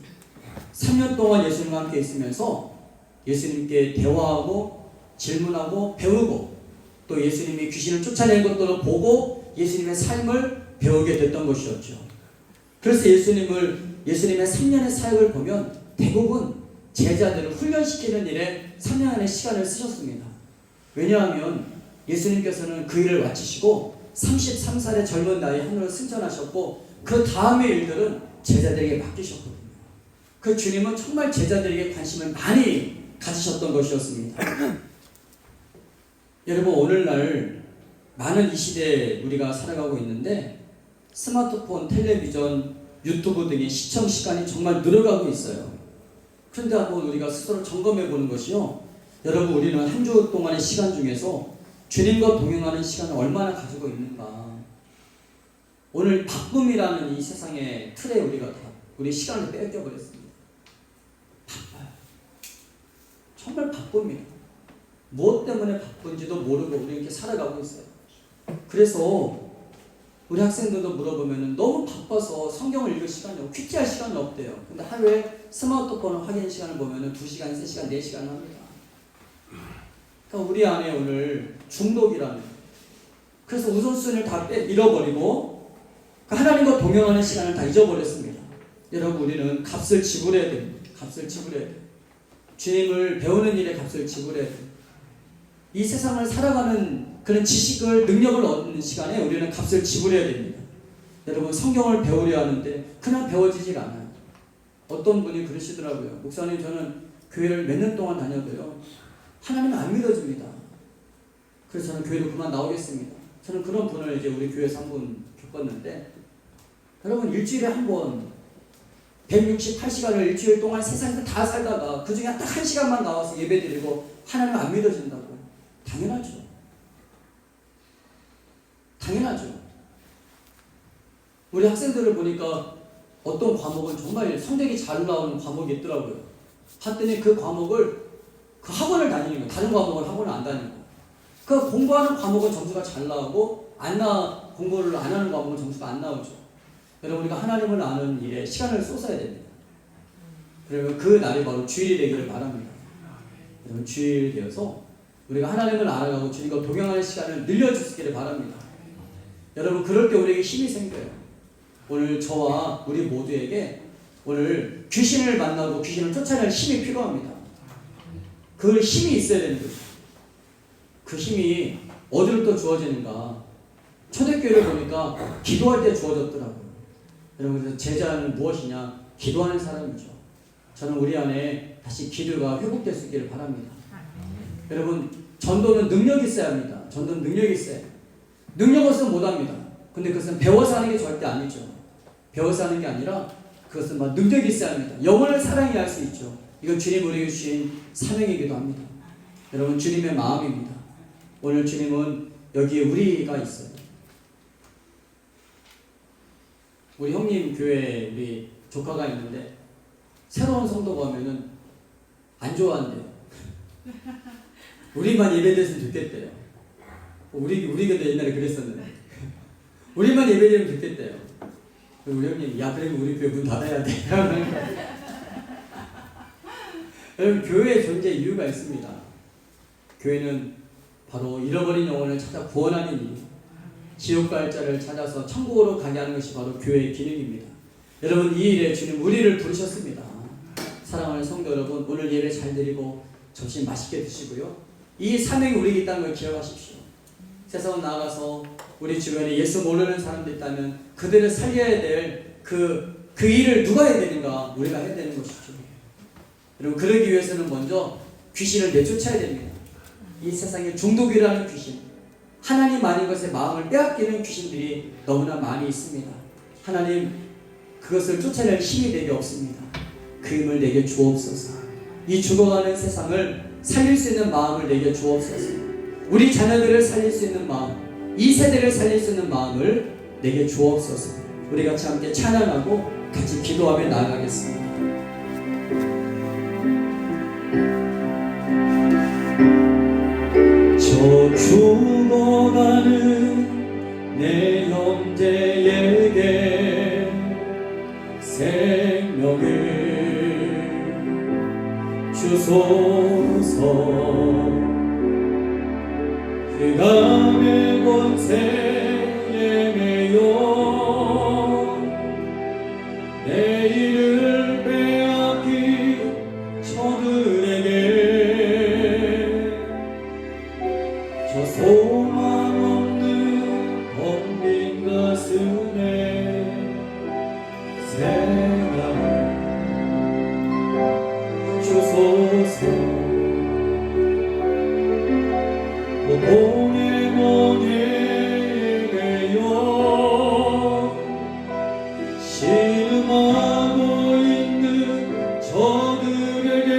3년 동안 예수님과 함께 있으면서 예수님께 대화하고 질문하고 배우고, 또 예수님이 귀신을 쫓아낸 것들을 보고 예수님의 삶을 배우게 됐던 것이었죠. 그래서 예수님의 3년의 사역을 보면 대부분 제자들을 훈련시키는 일에 3년의 시간을 쓰셨습니다. 왜냐하면 예수님께서는 그 일을 마치시고 33살의 젊은 나이에 하늘로 승천하셨고, 그 다음의 일들은 제자들에게 맡기셨거든요. 그 주님은 정말 제자들에게 관심을 많이 가지셨던 것이었습니다. 여러분, 오늘날 많은 이 시대에 우리가 살아가고 있는데, 스마트폰, 텔레비전, 유튜브 등의 시청 시간이 정말 늘어가고 있어요. 그런데 한번 우리가 스스로 점검해 보는 것이요, 여러분, 우리는 한 주 동안의 시간 중에서 주님과 동행하는 시간을 얼마나 가지고 있는가? 오늘 바쁨이라는 이 세상의 틀에 우리 시간을 뺏겨버렸습니다. 바빠요. 정말 바쁩니다. 무엇 때문에 바쁜지도 모르고 우리 이렇게 살아가고 있어요. 그래서 우리 학생들도 물어보면 너무 바빠서 성경을 읽을 시간이 없고 퀴즈할 시간이 없대요. 근데 하루에 스마트폰을 확인 시간을 보면 2시간, 3시간, 4시간 합니다. 그러니까 우리 안에 오늘 중독이라는, 그래서 우선순위를 다 잃어버리고 하나님과 동행하는 시간을 다 잊어버렸습니다. 여러분, 우리는 값을 지불해야 됩니다. 값을 지불해야 돼요. 주님을 배우는 일에 값을 지불해야 돼요. 이 세상을 살아가는 그런 지식을, 능력을 얻는 시간에 우리는 값을 지불해야 됩니다. 여러분, 성경을 배우려 하는데 그냥 배워지질 않아요. 어떤 분이 그러시더라고요. 목사님, 저는 교회를 몇 년 동안 다녀도요, 하나님 안 믿어집니다. 그래서 저는 교회를 그만 나오겠습니다. 저는 그런 분을 이제 우리 교회에서 한 분 겪었는데, 여러분, 일주일에 한 번 168시간을 일주일 동안 세상에서 다 살다가 그 중에 딱 1시간만 나와서 예배드리고 하나님 안 믿어진다고. 당연하죠. 당연하죠. 우리 학생들을 보니까 어떤 과목은 정말 성적이 잘 나오는 과목이 있더라고요. 봤더니 그 과목을, 그 학원을 다니는 거예요. 다른 과목은 학원을 안 다니고. 그 공부하는 과목은 점수가 잘 나오고, 공부를 안 하는 과목은 점수가 안 나오죠. 여러분, 우리가 하나님을 아는 일에 시간을 쏟아야 됩니다. 그러면 그 날이 바로 주일이 되기를 바랍니다. 여러분, 주일 되어서 우리가 하나님을 알아가고 주님과 동행하는 시간을 늘려주시기를 바랍니다. 여러분, 그럴 때 우리에게 힘이 생겨요. 오늘 저와 우리 모두에게 오늘 귀신을 만나고 귀신을 쫓아낼 힘이 필요합니다. 그 힘이 있어야 되는 거죠. 그 힘이 어디로부터 주어지는가? 초대교회를 보니까 기도할 때 주어졌더라고요. 여러분, 그래서 제자는 무엇이냐? 기도하는 사람이죠. 저는 우리 안에 다시 기도가 회복될 수 있기를 바랍니다. 여러분, 전도는 능력이 있어야 합니다. 전도는 능력이 있어야 해요. 능력 없으면 못합니다. 근데 그것은 배워서 하는 게 절대 아니죠. 배워서 하는 게 아니라 그것은 막 능력이 있어야 합니다. 영혼을 사랑해야 할 수 있죠. 이건 주님 우리에게 주신 사명이기도 합니다. 여러분, 주님의 마음입니다. 오늘 주님은 여기에 우리가 있어요. 우리 형님 교회에 우리 조카가 있는데 새로운 성도가 오면은 안 좋아한대요. 우리만 예배드렸으면 좋겠대요. 우리 교도 옛날에 그랬었는데 우리만 예배드리면 좋겠대요. 우리 형님, 야, 그러면 우리 교회 문 닫아야 돼. 여러분, 교회의 존재 이유가 있습니다. 교회는 바로 잃어버린 영혼을 찾아 구원하는 일, 지옥 갈 자를 찾아서 천국으로 가게 하는 것이 바로 교회의 기능입니다. 여러분, 이 일에 주님 우리를 부르셨습니다. 사랑하는 성도 여러분, 오늘 예배 잘 드리고 점심 맛있게 드시고요. 이 사명이 우리에게 있다는 걸 기억하십시오. 세상을 나가서 우리 주변에 예수 모르는 사람들 있다면 그들을 살려야 될 그 일을 누가 해야 되는가? 우리가 해야 되는 것이죠. 여러분, 그러기 위해서는 먼저 귀신을 내쫓아야 됩니다. 이 세상에 중독이라는 귀신, 하나님 아닌 것에 마음을 빼앗기는 귀신들이 너무나 많이 있습니다. 하나님, 그것을 쫓아낼 힘이 내게 없습니다. 그 힘을 내게 주옵소서. 이 죽어가는 세상을 살릴 수 있는 마음을 내게 주옵소서. 우리 자녀들을 살릴 수 있는 마음, 이 세대를 살릴 수 있는 마음을 내게 주옵소서. 우리 같이 함께 찬양하고 같이 기도하며 나아가겠습니다. 저 죽어가는 내 형제에게 생명을 주소서. 그다음에 권세에 매여 내 일을 빼앗긴 저들에게 저 소망 없는 텅빈 가슴에 생각을 주소서. 고통의 mon에 매여 신음하고 있는 저들에게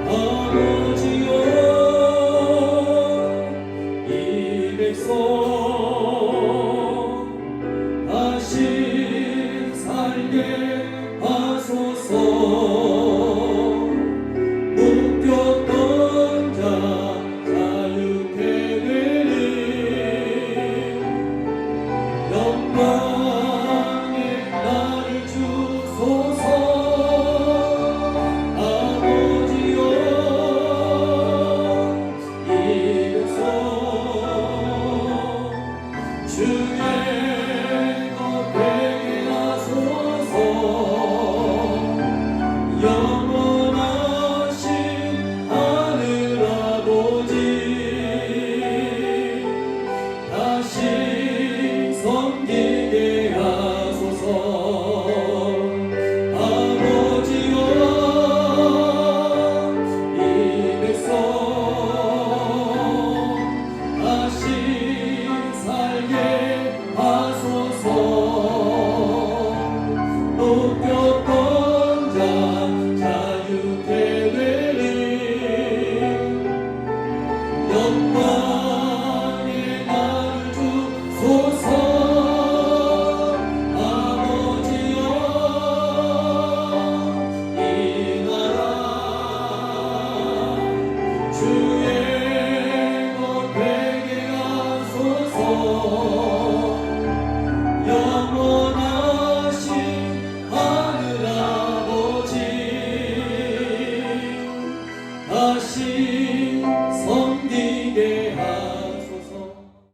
아버지여, 이 백성 다시 살게